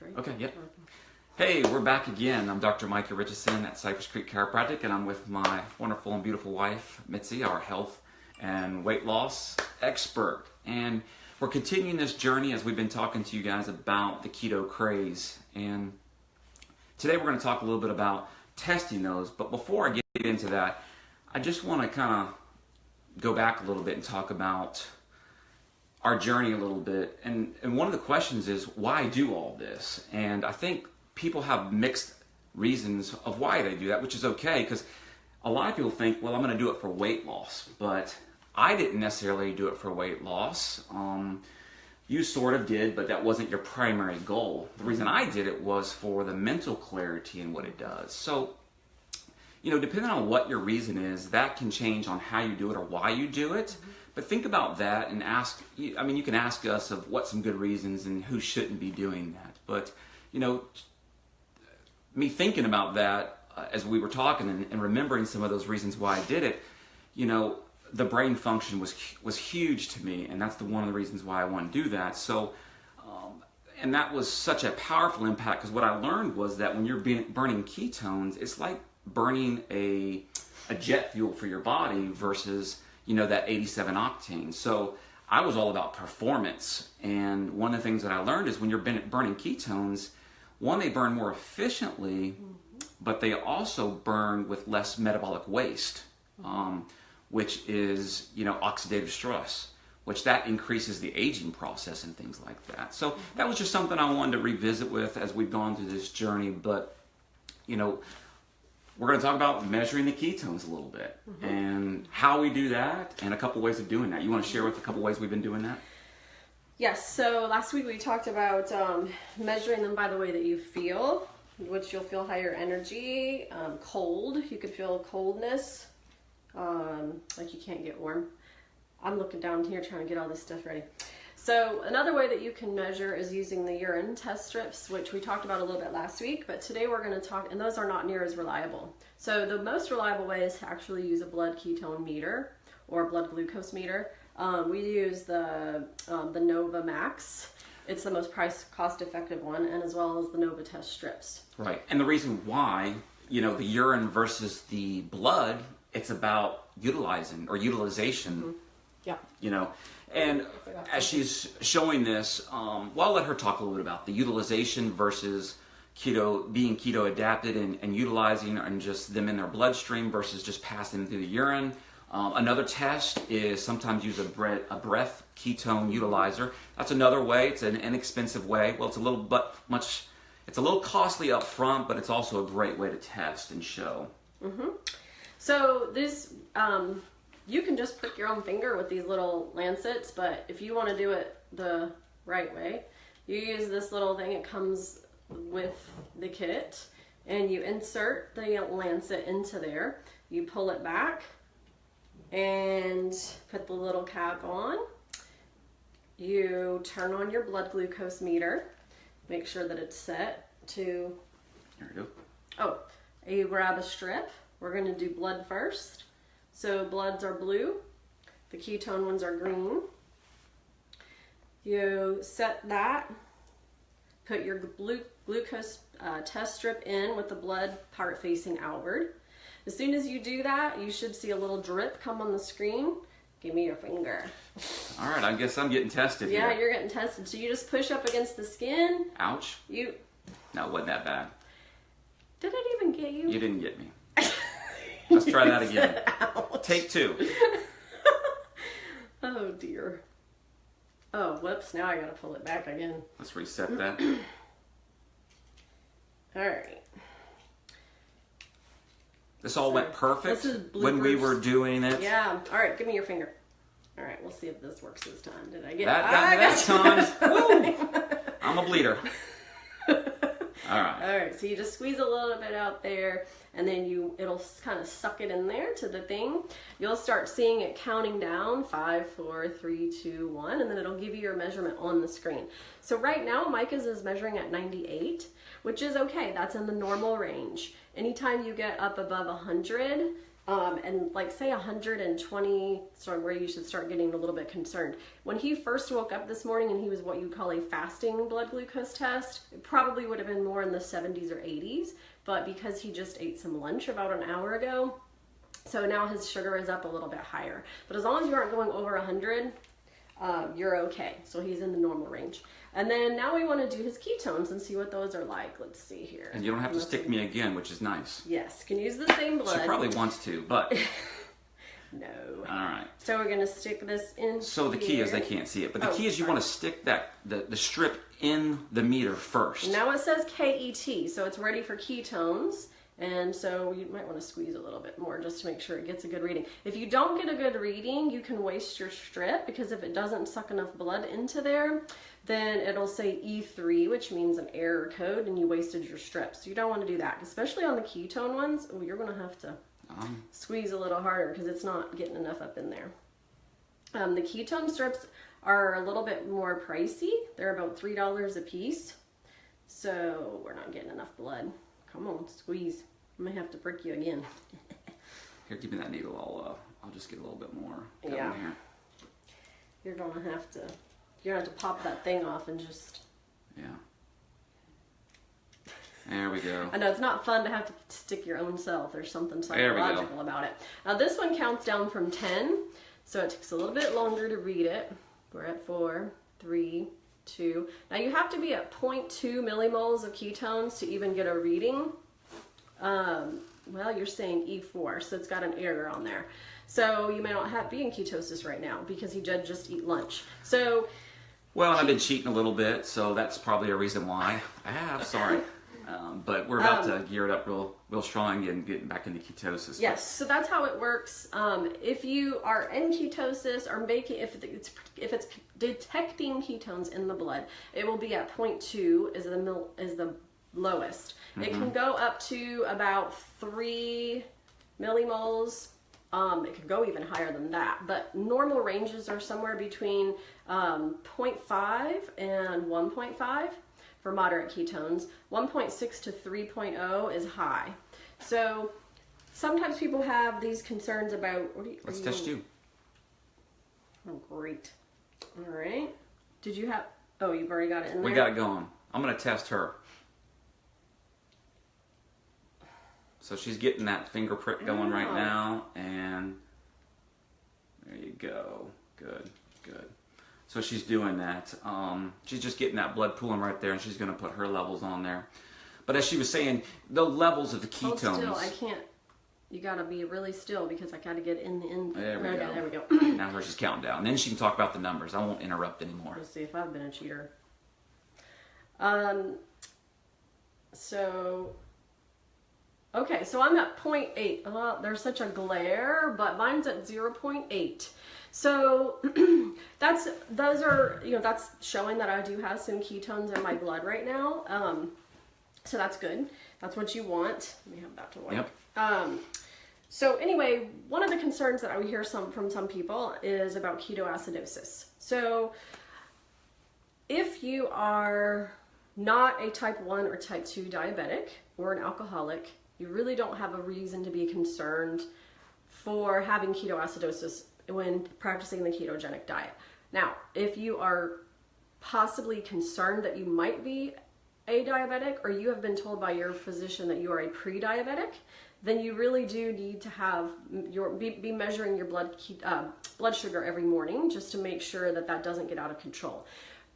right? Okay, yep. Hey, we're back again. I'm Dr. Micah Richardson at Cypress Creek Chiropractic, and I'm with my wonderful and beautiful wife, Mitzi, our health and weight loss expert. And we're continuing this journey as we've been talking to you guys about the Keto Craze. And today we're going to talk a little bit about testing those. But before I get into that, I just want to kind of go back a little bit and talk about our journey a little bit. And one of the questions is, why do all this? And I think people have mixed reasons of why they do that, which is okay, because a lot of people think, well, I'm going to do it for weight loss. But I didn't necessarily do it for weight loss. You sort of did, but that wasn't your primary goal. The reason I did it was for the mental clarity and what it does. So, you know, depending on what your reason is, that can change on how you do it or why you do it. But think about that and ask, I mean, you can ask us of what some good reasons and who shouldn't be doing that. But, you know, me thinking about that as we were talking and remembering some of those reasons why I did it, you know, the brain function was huge to me, and that's one of the reasons why I want to do that. So, and that was such a powerful impact, because what I learned was that when you're burning ketones, it's like burning a jet fuel for your body versus, you know, that 87 octane. So I was all about performance, and one of the things that I learned is when you're burning ketones, one, they burn more efficiently, but they also burn with less metabolic waste, which is, you know, oxidative stress, which that increases the aging process and things like that. So that was just something I wanted to revisit with as we've gone through this journey. But, you know, we're going to talk about measuring the ketones a little bit and how we do that and a couple ways of doing that. You want to share with a couple ways we've been doing that? Yes, so last week we talked about measuring them by the way that you feel, which you'll feel higher energy, cold, you could feel coldness, like you can't get warm. I'm looking down here trying to get all this stuff ready. So another way that you can measure is using the urine test strips, which we talked about a little bit last week, but today we're going to talk, and those are not near as reliable. So the most reliable way is to actually use a blood ketone meter or a blood glucose meter. We use the Nova Max. It's the most cost-effective one, and as well as the Nova test strips. Right, and the reason why, you know, the urine versus the blood, it's about utilization. Yeah. You know, and as she's showing this, well, I'll let her talk a little bit about the utilization versus being keto adapted and utilizing and just them in their bloodstream versus just passing them through the urine. Another test is sometimes use a breath ketone utilizer. That's another way. It's an inexpensive way. Well, it's a little costly up front, but it's also a great way to test and show. So this, you can just prick your own finger with these little lancets, but if you want to do it the right way, you use this little thing. It comes with the kit, and you insert the lancet into there. You pull it back and put the little cap on. You turn on your blood glucose meter. Make sure that it's set to... There we go. Oh, you grab a strip. We're going to do blood first. So bloods are blue. The ketone ones are green. You set that. Put your glucose test strip in with the blood part facing outward. As soon as you do that, you should see a little drip come on the screen. Give me your finger. All right, I guess I'm getting tested here. Yeah, you're getting tested. So you just push up against the skin. Ouch. No, it wasn't that bad. Did it even get you? You didn't get me. Let's try that again. Ouch. Take 2. Oh, dear. Oh, whoops. Now I got to pull it back again. Let's reset that. All right. This all went perfect this is when we were doing it. Yeah. All right, give me your finger. All right, we'll see if this works this time. Did I get that? Got me that time. Woo! I'm a bleeder. All right. All right, so you just squeeze a little bit out there, and then it'll kind of suck it in there to the thing. You'll start seeing it counting down, 5, 4, 3, 2, 1, and then it'll give you your measurement on the screen. So right now, Micah's is measuring at 98, which is okay. That's in the normal range. Anytime you get up above 100, and like say 120, so where you should start getting a little bit concerned. When he first woke up this morning and he was what you call a fasting blood glucose test, it probably would have been more in the 70s or 80s, but because he just ate some lunch about an hour ago, so now his sugar is up a little bit higher. But as long as you aren't going over 100, you're okay. So he's in the normal range. And then now we want to do his ketones and see what those are like. Let's see here. And you don't have to stick me again, which is nice. Yes, can use the same blood. She probably wants to, but... No. All right. So we're going to stick this in So the key is they can't see it. But the key is you want to stick the strip in the meter first. Now it says KET, so it's ready for ketones. And so you might want to squeeze a little bit more just to make sure it gets a good reading. If you don't get a good reading, you can waste your strip, because if it doesn't suck enough blood into there, then it'll say E3, which means an error code, and you wasted your strip. So you don't want to do that, especially on the ketone ones. Oh, you're going to have to squeeze a little harder because it's not getting enough up in there. The ketone strips are a little bit more pricey. They're about $3 a piece. So we're not getting enough blood. Come on, squeeze. I may have to prick you again. Here, give me that needle. I'll just get a little bit more. Yeah. Here. You're gonna have to pop that thing off and just. Yeah. There we go. I know it's not fun to have to stick your own self. There's something psychological about it. Now this one counts down from 10, so it takes a little bit longer to read it. We're at 4, 3, 2. Now you have to be at 0.2 millimoles of ketones to even get a reading. Well, you're saying E4, so it's got an error on there. So you may not be in ketosis right now because he did just eat lunch. So. Well, I've been cheating a little bit, so that's probably a reason why. I have, sorry. But we're about to gear it up real strong and getting back into ketosis. Yes, so that's how it works. If you are in ketosis or if it's detecting ketones in the blood, it will be at 0.2 is the lowest. It can go up to about 3 millimoles. It could go even higher than that, but normal ranges are somewhere between 0.5 and 1.5 for moderate ketones. 1.6 to 3.0 is high. So sometimes people have these concerns about... Let's test you. Oh, great. All right. Did you have... Oh, you've already got it in there? We got it going. I'm going to test her. So she's getting that finger prick going right now, and there you go. Good, good. So she's doing that. She's just getting that blood pooling right there, and she's going to put her levels on there. But as she was saying, the levels of the ketones... Hold still, I can't. You got to be really still because I got to get in the end. There we go. There we go. Now hers is counting down. And then she can talk about the numbers. I won't interrupt anymore. Let's see if I've been a cheater. Okay, so I'm at 0.8. There's such a glare, but mine's at 0.8. So that's showing that I do have some ketones in my blood right now. So that's good. That's what you want. Let me have that to wipe. Yep. So anyway, one of the concerns that I would hear from some people is about ketoacidosis. So if you are not a type 1 or type 2 diabetic or an alcoholic, you really don't have a reason to be concerned for having ketoacidosis when practicing the ketogenic diet. Now, if you are possibly concerned that you might be a diabetic, or you have been told by your physician that you are a pre-diabetic, then you really do need to have be measuring your blood sugar every morning just to make sure that that doesn't get out of control.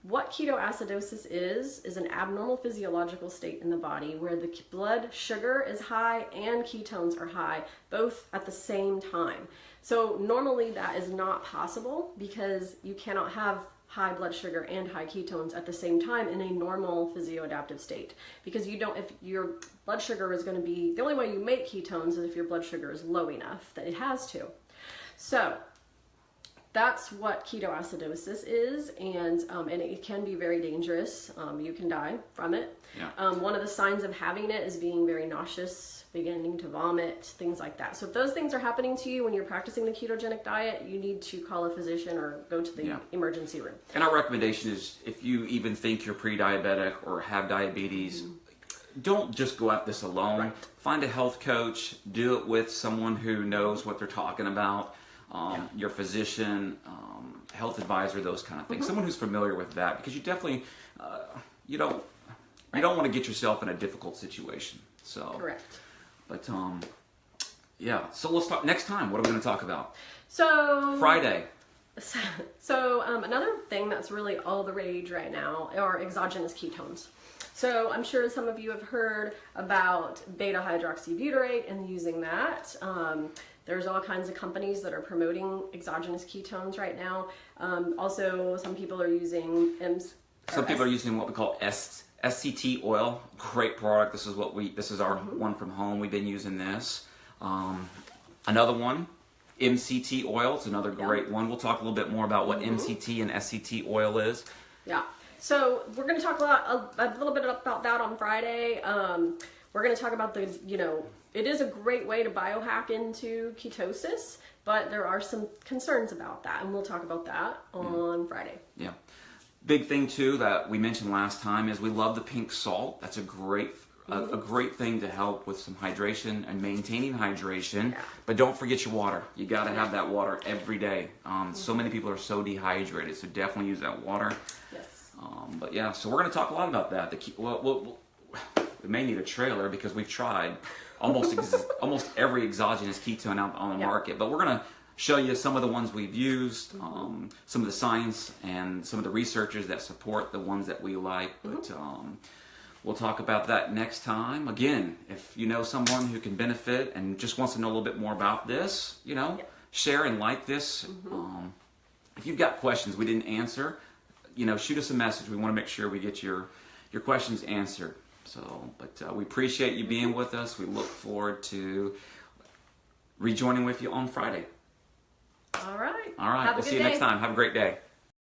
What ketoacidosis is an abnormal physiological state in the body where the blood sugar is high and ketones are high, both at the same time. So normally that is not possible because you cannot have high blood sugar and high ketones at the same time in a normal physioadaptive state. Because if your blood sugar is going to be, the only way you make ketones is if your blood sugar is low enough that it has to. So that's what ketoacidosis is, and it can be very dangerous. You can die from it. Yeah. One of the signs of having it is being very nauseous, beginning to vomit, things like that. So if those things are happening to you when you're practicing the ketogenic diet, you need to call a physician or go to the emergency room. And our recommendation is if you even think you're pre-diabetic or have diabetes, don't just go at this alone. Right. Find a health coach. Do it with someone who knows what they're talking about. Your physician, health advisor, those kind of things. Someone who's familiar with that, because you definitely you don't want to get yourself in a difficult situation. So correct. But yeah. So let's talk next time. What are we going to talk about? So Friday. So another thing that's really all the rage right now are exogenous ketones. So I'm sure some of you have heard about beta hydroxybutyrate and using that. There's all kinds of companies that are promoting exogenous ketones right now. Also, some people are using Some people are using what we call SCT oil. Great product. This is our one from home. We've been using this. Another one, MCT oil. It's another great one. We'll talk a little bit more about what MCT and SCT oil is. Yeah. So we're going to talk a little bit about that on Friday. We're going to talk about it is a great way to biohack into ketosis, but there are some concerns about that, and we'll talk about that on Friday. Yeah. Big thing too that we mentioned last time is we love the pink salt. That's a great thing to help with some hydration and maintaining hydration. Yeah. But don't forget your water. You got to have that water every day. So many people are so dehydrated, so definitely use that water. Yes. But yeah, so we're going to talk a lot about that. We may need a trailer because we've tried almost every exogenous ketone out on the market. But we're going to show you some of the ones we've used, some of the science and some of the researchers that support the ones that we like. But we'll talk about that next time. Again, if you know someone who can benefit and just wants to know a little bit more about this, share and like this. If you've got questions we didn't answer, shoot us a message. We want to make sure we get your questions answered. So, but we appreciate you being with us. We look forward to rejoining with you on Friday. All right. We'll see you next time. Have a great day.